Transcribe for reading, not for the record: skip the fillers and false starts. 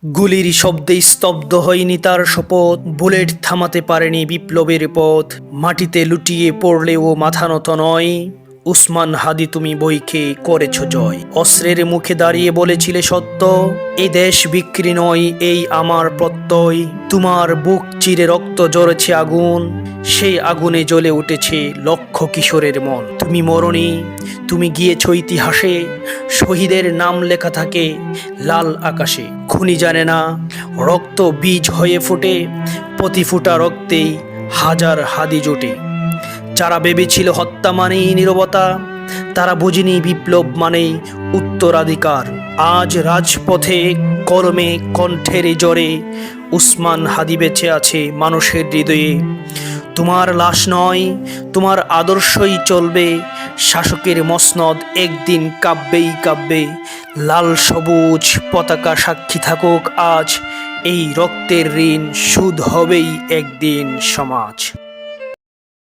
গুলির শব্দে স্তব্ধ হয়নি তার শপথ, বুলেট থামাতে পারেনি বিপ্লবের পথ। মাটিতে লুটিয়ে পড়লেও মাথা নত নয়, উসমান হাদি তুমি বইকে করেছ জয়। অস্ত্রের মুখে দাঁড়িয়ে বলেছিলে সত্য, এ দেশ বিক্রি নয় এই আমার প্রত্যয়। তোমার বুক চিরে রক্ত ঝরেছে আগুন, সেই আগুনে জ্বলে উঠেছে লক্ষ কিশোরের মন। তুমি মরনি, তুমি গিয়েছ ইতিহাসে, শহীদের নাম লেখা থাকে লাল আকাশে। খুনি জানে না রক্ত বীজ হয়ে ফোটে, প্রতি ফোঁটা রক্তেই হাজার হাদি জোটে। যারা ভেবেছিল হত্যা মানেই নীরবতা, তারা বুঝেনি বিপ্লব মানেই উত্তরাধিকার। আজ রাজপথে কলমে কণ্ঠের জ্বরে উসমান হাদি বেঁচে আছে মানুষের হৃদয়ে। তোমার লাশ নয়, তোমার আদর্শই চলবে, শাসকের মসনদ একদিন কাঁপবেই কাঁপবে। লাল সবুজ পতাকা সাক্ষী থাকুক আজ, এই রক্তের ঋণ শোধ হবেই একদিন সমাজ।